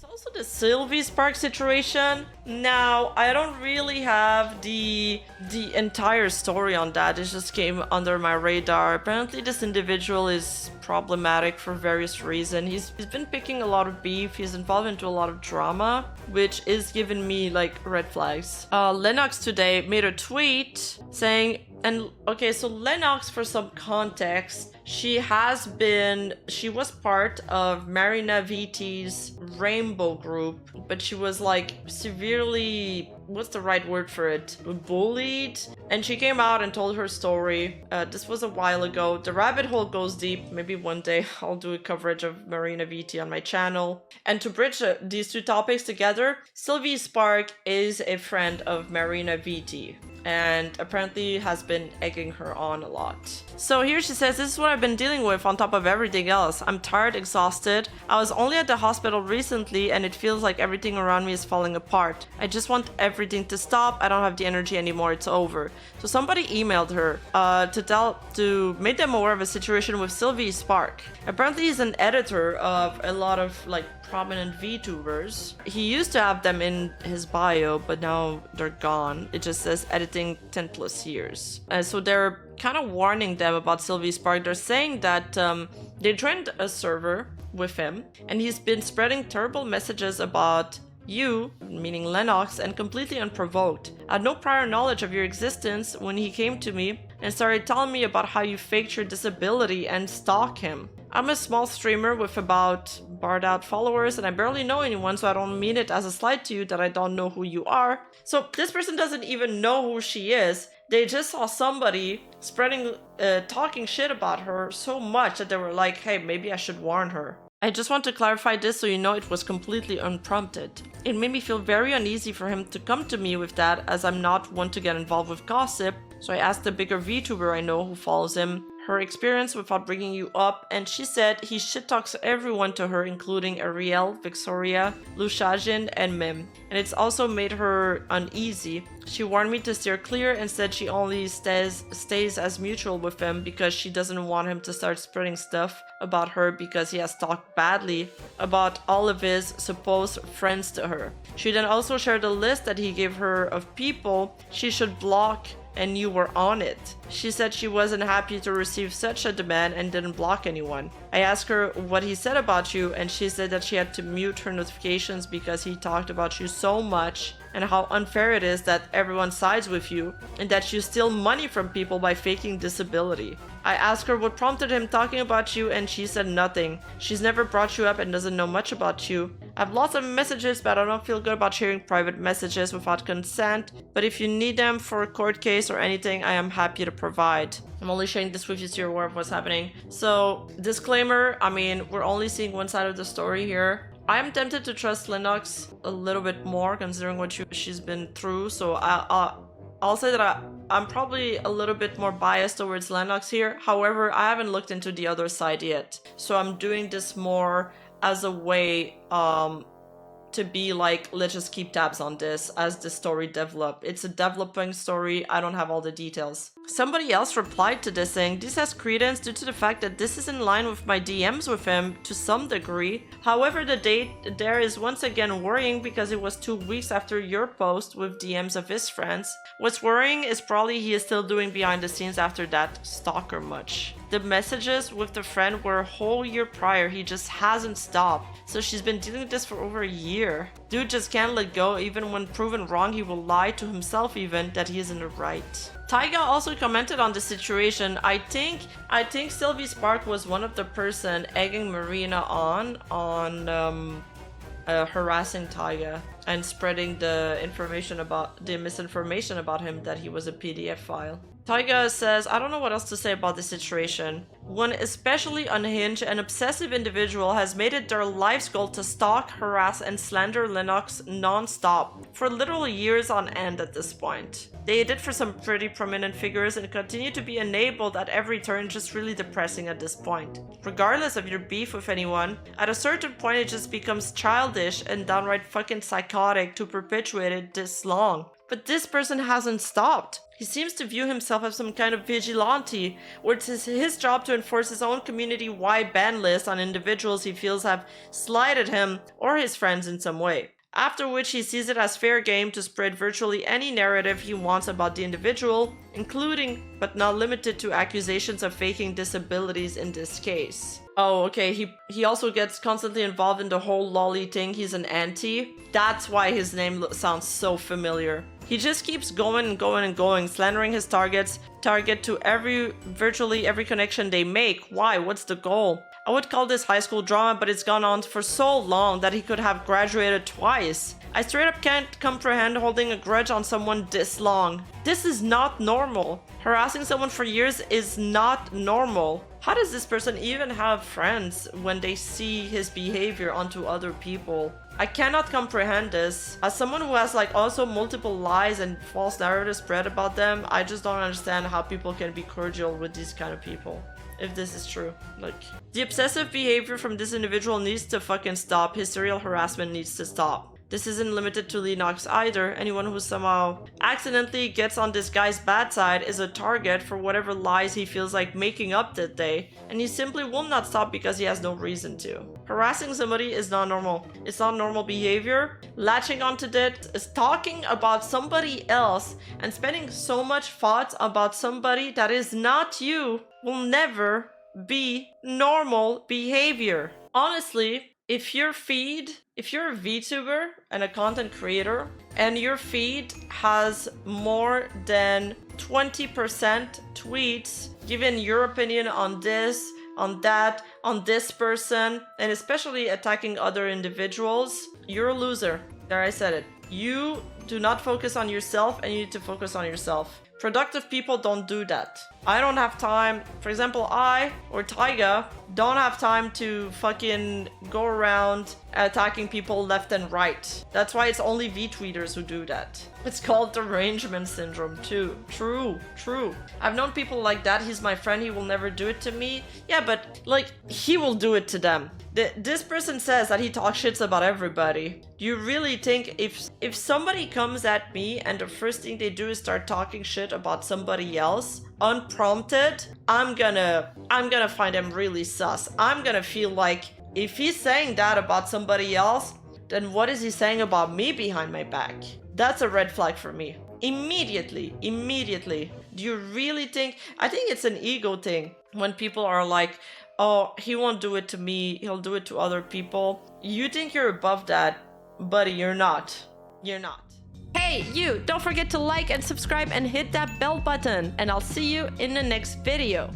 There's also the Sylvie Spark situation. Now, I don't really have the entire story on that. It just came under my radar. Apparently, this individual is problematic for various reasons. He's been picking a lot of beef. He's involved into a lot of drama, which is giving me like red flags. Lennox today made a tweet saying, and okay, so Lennox, for some context, she was part of Marina Viti's Rainbow group, but she was like severely, what's the right word for it, bullied, and she came out and told her story. This was a while ago. The rabbit hole goes deep. Maybe one day I'll do a coverage of Marina Viti on my channel. And to bridge these two topics together, Sylvie Spark is a friend of Marina Viti, and apparently has been egging her on a lot. So here she says, this is what I've been dealing with on top of everything else. I'm tired, exhausted. I was only at the hospital recently and it feels like everything around me is falling apart. I just want everything to stop. I don't have the energy anymore. It's over. So somebody emailed her to make them aware of a situation with Sylvie Spark. Apparently he's an editor of a lot of like prominent VTubers. He used to have them in his bio, but now they're gone. It just says editing 10 plus years. So they're kind of warning them about Sylvie Spark. They're saying that they joined a server with him and he's been spreading terrible messages about you, meaning Lennox, and completely unprovoked. I had no prior knowledge of your existence when he came to me and started telling me about how you faked your disability and stalk him. I'm a small streamer with about barred out followers and I barely know anyone, so I don't mean it as a slight to you that I don't know who you are. So this person doesn't even know who she is. They just saw somebody spreading, talking shit about her so much that they were like, hey, maybe I should warn her. I just want to clarify this so you know it was completely unprompted. It made me feel very uneasy for him to come to me with that, as I'm not one to get involved with gossip, so I asked a bigger VTuber I know who follows him her experience without bringing you up, and she said he shit talks everyone to her, including Ariel, Victoria, Lushajin, and Mim, and it's also made her uneasy. She warned me to steer clear and said she only stays as mutual with him because she doesn't want him to start spreading stuff about her because he has talked badly about all of his supposed friends to her. She then also shared a list that he gave her of people she should block, and you were on it. She said she wasn't happy to receive such a demand and didn't block anyone. I asked her what he said about you and she said that she had to mute her notifications because he talked about you so much and how unfair it is that everyone sides with you and that you steal money from people by faking disability. I asked her what prompted him talking about you and she said nothing. She's never brought you up and doesn't know much about you. I have lots of messages, but I don't feel good about sharing private messages without consent, but if you need them for a court case or anything, I am happy to provide. I'm only sharing this with you so you're aware of what's happening. So, disclaimer, I mean, we're only seeing one side of the story here. I'm tempted to trust Lennox a little bit more considering what she's been through, so I'll say that I'm probably a little bit more biased towards Lennox here. However, I haven't looked into the other side yet, so I'm doing this more as a way to be like, let's just keep tabs on this as the story develops. It's a developing story. I don't have all the details. Somebody else replied to this saying, this has credence due to the fact that this is in line with my DMs with him to some degree. However, the date there is once again worrying because it was 2 weeks after your post with DMs of his friends. What's worrying is probably he is still doing behind the scenes after that stalker much. The messages with the friend were a whole year prior. He just hasn't stopped. So she's been dealing with this for over a year. Dude just can't let go. Even when proven wrong, he will lie to himself even that he is in the right. Taiga also commented on the situation. I think Sylvie Spark was one of the person egging Marina on harassing Taiga and spreading the misinformation about him that he was a PDF file. Taiga says, I don't know what else to say about this situation. One especially unhinged and obsessive individual has made it their life's goal to stalk, harass, and slander Lennox non-stop for literal years on end at this point. They did for some pretty prominent figures and continue to be enabled at every turn, just really depressing at this point. Regardless of your beef with anyone, at a certain point it just becomes childish and downright fucking psychotic to perpetuate it this long. But this person hasn't stopped. He seems to view himself as some kind of vigilante, where it's his job to enforce his own community-wide ban list on individuals he feels have slighted him or his friends in some way. After which he sees it as fair game to spread virtually any narrative he wants about the individual, including but not limited to accusations of faking disabilities in this case. Oh, okay, he also gets constantly involved in the whole lolly thing. He's an anti. That's why his name sounds so familiar. He just keeps going and going and going, slandering his target to virtually every connection they make. Why? What's the goal? I would call this high school drama, but it's gone on for so long that he could have graduated twice. I straight up can't comprehend holding a grudge on someone this long. This is not normal. Harassing someone for years is not normal. How does this person even have friends when they see his behavior onto other people? I cannot comprehend this. As someone who has like also multiple lies and false narratives spread about them, I just don't understand how people can be cordial with these kind of people. If this is true. Like, the obsessive behavior from this individual needs to fucking stop. His serial harassment needs to stop. This isn't limited to Lennox either. Anyone who somehow accidentally gets on this guy's bad side is a target for whatever lies he feels like making up that day, and he simply will not stop because he has no reason to. Harassing somebody is not normal. It's not normal behavior. Latching onto that is talking about somebody else and spending so much thought about somebody that is not you will never be normal behavior. Honestly, if you're a VTuber and a content creator and your feed has more than 20% tweets giving your opinion on this, on that, on this person, and especially attacking other individuals, you're a loser. There, I said it. You do not focus on yourself and you need to focus on yourself. Productive people don't do that. I don't have time. For example, I or Taiga don't have time to fucking go around attacking people left and right. That's why it's only V-tweeters who do that. It's called derangement syndrome too. True. I've known people like that. He's my friend. He will never do it to me. Yeah, but like, he will do it to them. This person says that he talks shits about everybody. Do you really think if somebody comes at me and the first thing they do is start talking shit about somebody else unprompted, I'm gonna find him really sus. I'm gonna feel like if he's saying that about somebody else, then what is he saying about me behind my back? That's a red flag for me. Immediately. Do you really think? I think it's an ego thing when people are like, oh, he won't do it to me, he'll do it to other people. You think you're above that, buddy, you're not. You're not. Hey, you! Don't forget to like and subscribe and hit that bell button, and I'll see you in the next video.